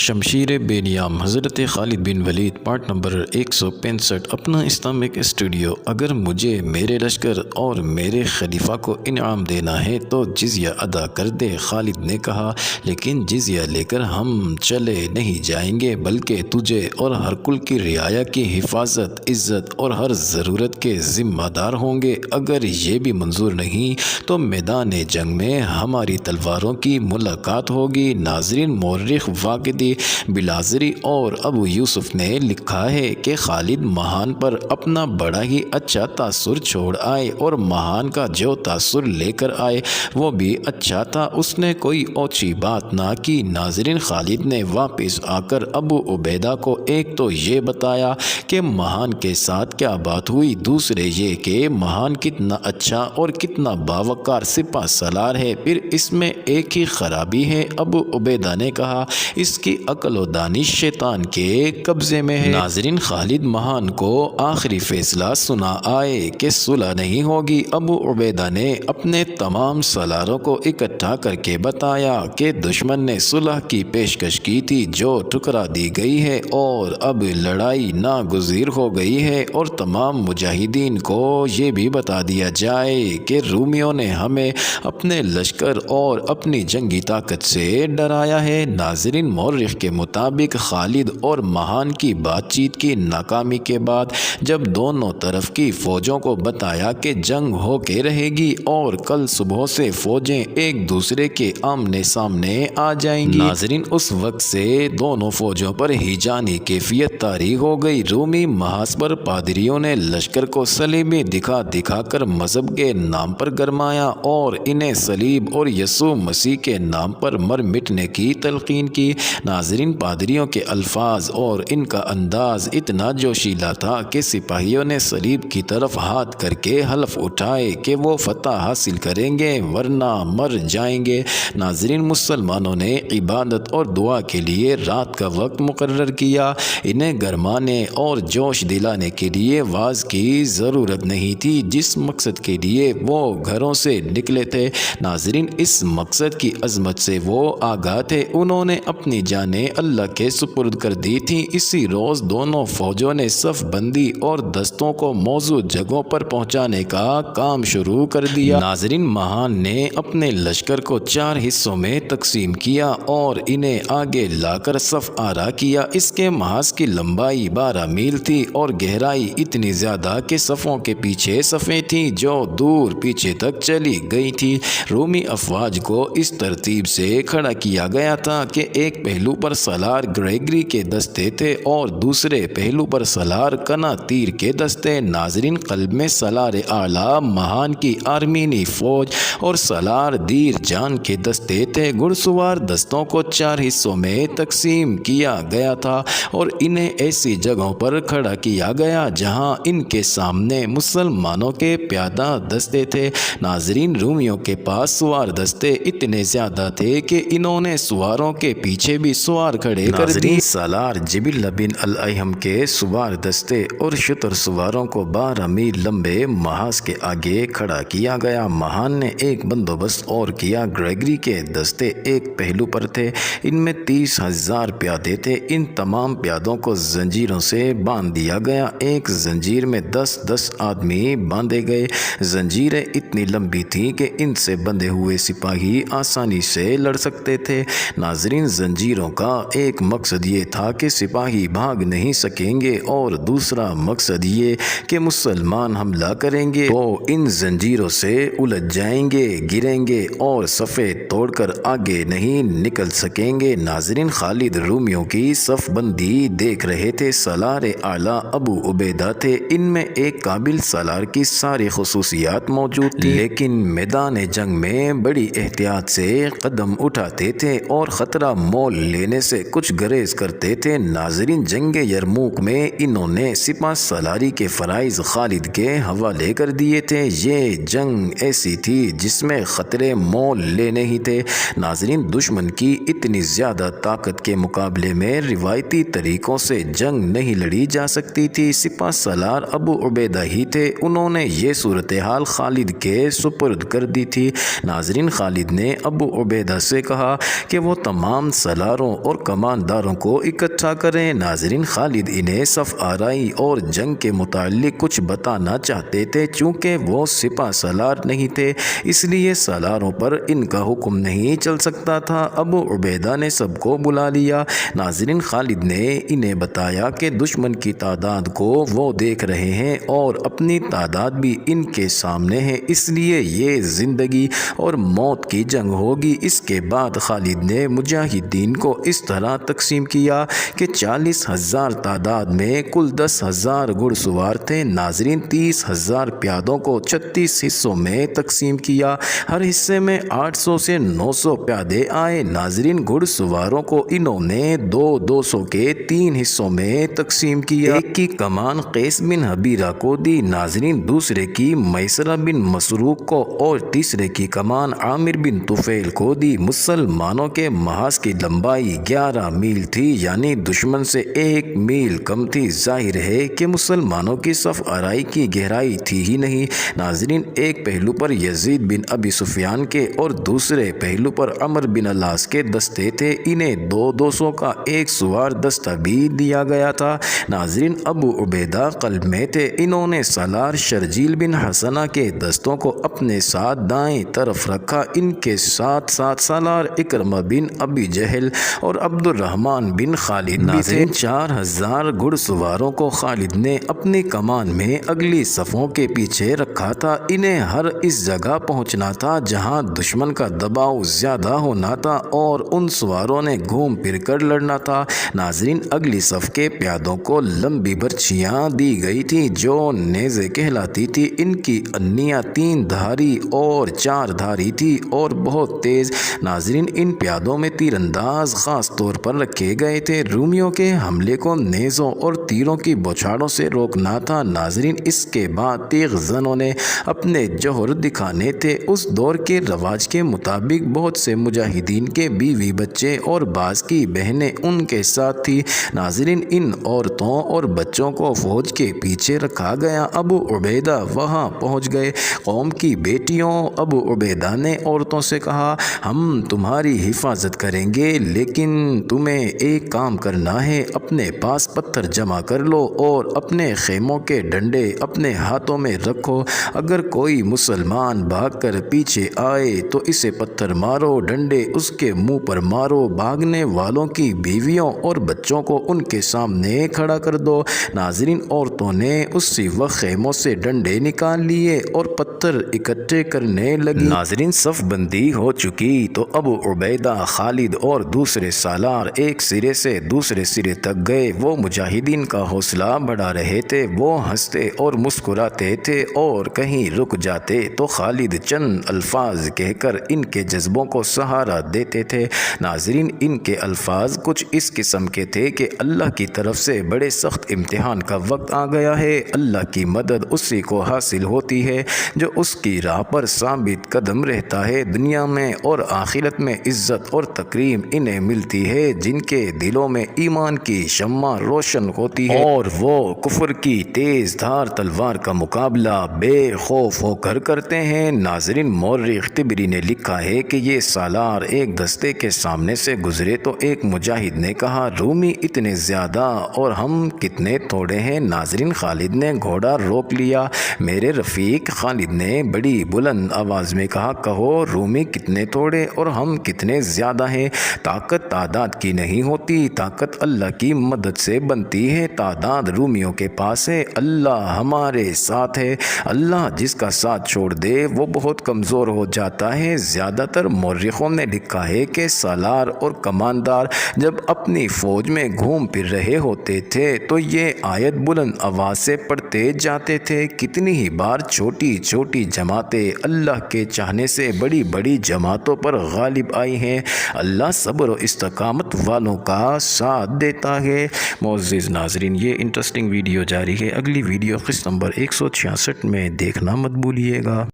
شمشیر بے نیام حضرت خالد بن ولید part number 165 اپنا اسلامک اسٹوڈیو۔ اگر مجھے میرے لشکر اور میرے خلیفہ کو انعام دینا ہے تو جزیہ ادا کر دے، خالد نے کہا، لیکن جزیہ لے کر ہم چلے نہیں جائیں گے بلکہ تجھے اور ہر کل کی رعایا کی حفاظت، عزت اور ہر ضرورت کے ذمہ دار ہوں گے۔ اگر یہ بھی منظور نہیں تو میدان جنگ میں ہماری تلواروں کی ملاقات ہوگی۔ ناظرین، مورخ واقدی بلازری اور ابو یوسف نے لکھا ہے کہ خالد مہان پر اپنا بڑا ہی اچھا تاثر چھوڑ آئے اور مہان کا جو تاثر لے کر آئے وہ بھی اچھا تھا، اس نے کوئی اوچھی بات نہ کی۔ ناظرین، خالد نے واپس آ کر ابو عبیدہ کو ایک تو یہ بتایا کہ مہان کے ساتھ کیا بات ہوئی، دوسرے یہ کہ مہان کتنا اچھا اور کتنا باوقار سپہ سالار ہے، پھر اس میں ایک ہی خرابی ہے۔ ابو عبیدہ نے کہا، اس کی عقل و دانش شیطان کے قبضے میں ہے۔ ناظرین، خالد مہان کو آخری فیصلہ سنا آئے کہ صلح نہیں ہوگی۔ ابو عبیدہ نے اپنے تمام سالاروں کو اکٹھا کر کے بتایا کہ دشمن نے صلح کی پیشکش کی تھی جو ٹھکرا دی گئی ہے اور اب لڑائی ناگزیر ہو گئی ہے، اور تمام مجاہدین کو یہ بھی بتا دیا جائے کہ رومیوں نے ہمیں اپنے لشکر اور اپنی جنگی طاقت سے ڈرایا ہے۔ ناظرین، مورخ کے مطابق خالد اور مہان کی بات چیت کی ناکامی کے بعد جب دونوں طرف کی فوجوں کو بتایا کہ جنگ ہو کے رہے گی اور کل صبح سے فوجیں ایک دوسرے کے آمنے سامنے آ جائیں گی، ناظرین اس وقت سے دونوں فوجوں پر ہیجانی کیفیت طاری ہو گئی۔ رومی محاذ پر پادریوں نے لشکر کو صلیبیں دکھا دکھا کر مذہب کے نام پر گرمایا اور انہیں صلیب اور یسوع مسیح کے نام پر مر مٹنے کی تلقین کی۔ ناظرین، پادریوں کے الفاظ اور ان کا انداز اتنا جوشیلا تھا کہ سپاہیوں نے صلیب کی طرف ہاتھ کر کے حلف اٹھائے کہ وہ فتح حاصل کریں گے ورنہ مر جائیں گے۔ ناظرین، مسلمانوں نے عبادت اور دعا کے لیے رات کا وقت مقرر کیا۔ انہیں گرمانے اور جوش دلانے کے لیے واعظ کی ضرورت نہیں تھی، جس مقصد کے لیے وہ گھروں سے نکلے تھے۔ ناظرین، اس مقصد کی عظمت سے وہ آگاہ تھے، انہوں نے اپنی جانیں اللہ کے سپرد کر دی تھیں۔ اسی روز دونوں فوجوں نے صف بندی اور دستوں کو موزوں جگہوں پر پہنچانے کا کام شروع کر دیا۔ ناظرین، مہان نے اپنے لشکر کو 4 حصوں میں تقسیم کیا اور انہیں آگے لا کر صف آرا کیا۔ اس کے محاذ کی لمبائی 12 میل تھی اور گہرائی اتنی زیادہ کہ صفوں کے پیچھے صفیں تھیں جو دور پیچھے تک چلی گئی تھی۔ رومی افواج کو اس ترتیب سے کھڑا کیا گیا تھا کہ ایک پہلو پر سالار گریگری کے دستے تھے اور دوسرے پہلو پر سالار کنا تیر کے دستے۔ ناظرین، قلب میں سالار اعلیٰ مہان کی آرمینی فوج اور سالار دیر جان کے دستے تھے۔ گھڑ سوار دستوں کو 4 حصوں میں تقسیم کیا گیا تھا اور انہیں ایسی جگہوں پر کھڑا کیا گیا جہاں ان کے سامنے مسلمانوں کے پیادہ دستے تھے۔ ناظرین، رومیوں کے پاس سوار دستے اتنے زیادہ تھے کہ انہوں نے سواروں کے پیچھے بھی سوار کھڑے کر دی۔ سالار جبلہ بن الایہم کے سوار دستے اور شتر سواروں کو 12 میل لمبے محاذ کے آگے کھڑا کیا گیا۔ مہان نے ایک بندوبست اور کیا۔ گریگری کے دستے ایک پہلو پر تھے، ان میں 30,000 پیادے تھے۔ ان تمام پیادوں کو زنجیروں سے باندھ دیا گیا، ایک زنجیر میں 10-10 آدمی باندھے گئے۔ زنجیریں اتنی لمبی تھیں کہ ان سے بندھے ہوئے سپاہی آسانی سے لڑ سکتے تھے۔ ناظرین، زنجیروں کا ایک مقصد یہ تھا کہ سپاہی بھاگ نہیں سکیں گے اور دوسرا مقصد یہ کہ مسلمان حملہ کریں گے تو ان زنجیروں سے الجھ جائیں گے، گریں گے اور صفیں توڑ کر آگے نہیں نکل سکیں گے۔ ناظرین، خالد رومیوں کی صف بندی دیکھ رہے تھے۔ سالار اعلیٰ ابو عبیدہ تھے، ان میں ایک قابل سالار کی ساری خصوصیات موجود تھیں، لیکن میدان جنگ میں بڑی احتیاط سے قدم اٹھاتے تھے اور خطرہ مول لینے سے کچھ گریز کرتے تھے۔ ناظرین، جنگ یرموک میں انہوں نے سپہ سالاری کے فرائض خالد کے حوالے کر دیے تھے۔ یہ جنگ ایسی تھی جس میں خطرے مول لینے ہی تھے۔ ناظرین، دشمن کی اتنی زیادہ طاقت کے مقابلے میں روایتی طریقوں سے جنگ نہیں لڑی جا سکتی تھی۔ سپہ سالار ابو عبیدہ ہی تھے، انہوں نے یہ صورتحال خالد کے سپرد کر دی تھی۔ ناظرین، خالد نے ابو عبیدہ سے کہا کہ وہ تمام سالاروں اور کمانداروں کو اکٹھا کریں۔ ناظرین، خالد انہیں صف آرائی اور جنگ کے متعلق کچھ بتانا چاہتے تھے۔ چونکہ وہ سپہ سالار نہیں تھے اس لیے سالاروں پر ان کا حکم نہیں چل سکتا تھا۔ ابو عبیدہ نے سب کو بلا لیا۔ ناظرین، خالد نے انہیں بتایا کہ دشمن کی تعداد کو وہ دیکھ رہے ہیں اور اپنی تعداد بھی ان کے سامنے ہے، اس لیے یہ زندگی اور موت کی جنگ ہوگی۔ اس کے بعد خالد نے مجاہدین کو اس طرح تقسیم کیا کہ 40,000 تعداد میں کل 10,000 گھڑ سوار تھے۔ ناظرین، 30,000 پیادوں کو 36 حصوں میں تقسیم کیا، ہر حصے میں 800 سے 900 پیادے آئے۔ ناظرین، گھڑ سواروں کو انہوں نے 200 کے 3 حصوں میں تقسیم کیا۔ ایک کی کمان قیس بن حبیرہ کو دی، ناظرین دوسرے کی میسرہ بن مسروق کو اور تیسرے کی کمان عامر بن طفیل کو دی۔ مسلمانوں کے محاذ کی لمبائی 11 میل تھی، یعنی دشمن سے 1 میل کم تھی۔ ظاہر ہے کہ مسلمانوں کی صف آرائی کی گہرائی تھی ہی نہیں۔ ناظرین، ایک پہلو پر یزید بن ابی سفیان کے اور دوسرے پہلو پر عمر بن العاص کے دستے تھے۔ انہیں 200 کا ایک سوار دستہ بھی دیا گیا تھا۔ ناظرین، ابو عبیدہ قلب میں تھے۔ انہوں نے سالار شرجیل بن حسنہ کے دستوں کو اپنے ساتھ دائیں طرف رکھا۔ ان کے ساتھ ساتھ سالار اکرمہ بن ابی جہل اور عبد الرحمن بن خالد بھی تھے۔ 4,000 گھڑ سواروں کو خالد نے اپنی کمان میں اگلی صفوں کے پیچھے رکھا تھا۔ انہیں ہر اس جگہ پہنچنا تھا جہاں دشمن کا دباؤ زیادہ ہونا تھا اور ان سواروں نے گھوم پھر کر لڑنا تھا۔ ناظرین، اگلی صف کے پیادوں کو لمبی برچیاں دی گئی تھیں جو نیزے کہلاتی تھی۔ ان کی انیاں 3 دھاری اور 4 دھاری تھی اور بہت تیز۔ ناظرین، ان پیادوں میں تیر انداز خاص طور پر رکھے گئے تھے۔ رومیوں کے حملے کو نیزوں اور تیروں کی بوچھاڑوں سے روکنا تھا۔ ناظرین، اس کے بعد تیغ زنوں نے اپنے جوہر دکھانے تھے۔ اس دور کے رواج کے مطابق بہت سے مجاہدین کے بیوی بچے اور بعض کی بہنیں ان کے ساتھ تھی۔ ناظرین، ان عورتوں اور بچوں کو فوج کے پیچھے رکھا گیا۔ ابو عبیدہ وہاں پہنچ گئے۔ قوم کی بیٹیوں، ابو عبیدہ نے عورتوں سے کہا، ہم تمہاری حفاظت کریں گے، لیکن تمہیں ایک کام کرنا ہے۔ اپنے پاس پتھر جمع کر لو اور اپنے خیموں کے ڈنڈے اپنے ہاتھوں میں رکھو۔ اگر کوئی مسلمان بھاگ کر پیچھے آئے تو اسے پتھر مارو، ڈنڈے اس کے منہ پر مارو۔ بھاگنے والوں کی بیویوں اور بچوں کو ان کے سامنے کھڑا کر دو۔ ناظرین، عورتوں نے اسی وقت خیموں سے ڈنڈے نکال لیے اور پتھر اکٹھے کرنے لگی۔ ناظرین، صف بندی ہو چکی تو ابو عبیدہ، خالد اور دوسرے سالار ایک سرے سے دوسرے سرے تک گئے۔ وہ مجاہدین کا حوصلہ بڑھا رہے تھے۔ وہ ہنستے اور مسکراتے تھے اور کہیں رک جاتے تو خالد چند الفاظ کہہ کر ان کے جذبوں کو سہارا دیتے تھے۔ ناظرین، ان کے الفاظ کچھ اس قسم کے تھے کہ اللہ کی طرف سے بڑے سخت امتحان کا وقت آ گیا ہے۔ اللہ کی مدد اسی کو حاصل ہوتی ہے جو اس کی راہ پر ثابت قدم رہتا ہے۔ دنیا میں اور آخرت میں عزت اور تکریم انہیں ملتی ہے جن کے دلوں میں ایمان کی شمع روشن ہوتی ہے اور وہ کفر کی تیز دھار تلوار کا مقابلہ بے خوف ہو کر کرتے ہیں۔ ناظرین، مورخ طبری نے لکھا ہے کہ یہ سالار ایک دستے کے سامنے سے گزرے تو ایک مجاہد نے کہا، رومی اتنے زیادہ اور ہم کتنے تھوڑے ہیں۔ ناظرین، خالد نے گھوڑا روک لیا۔ میرے رفیق، خالد نے بڑی بلند آواز میں کہا، کہو رومی کتنے تھوڑے اور ہم کتنے زیادہ ہیں۔ طاقت تعداد کی نہیں ہوتی، طاقت اللہ کی مدد سے بنتی ہے۔ تعداد رومیوں کے پاس ہے، اللہ ہمارے ساتھ ہے۔ اللہ جس کا ساتھ چھوڑ دے وہ بہت کمزور ہو جاتا ہے۔ زیادہ تر مورخوں نے لکھا ہے کہ سالار اور کماندار جب اپنی فوج میں گھوم پھر رہے ہوتے تھے تو یہ آیت بلند آواز سے پڑھتے جاتے تھے۔ کتنی ہی بار چھوٹی چھوٹی جماعتیں اللہ کے چاہنے سے بڑی بڑی جماعتوں پر غالب آئی ہیں۔ اللہ صبر و استقامت والوں کا ساتھ دیتا ہے۔ معزز ناظرین، یہ انٹرسٹنگ ویڈیو جاری ہے۔ اگلی ویڈیو قسط نمبر 166 میں دیکھنا مت بھولیے گا۔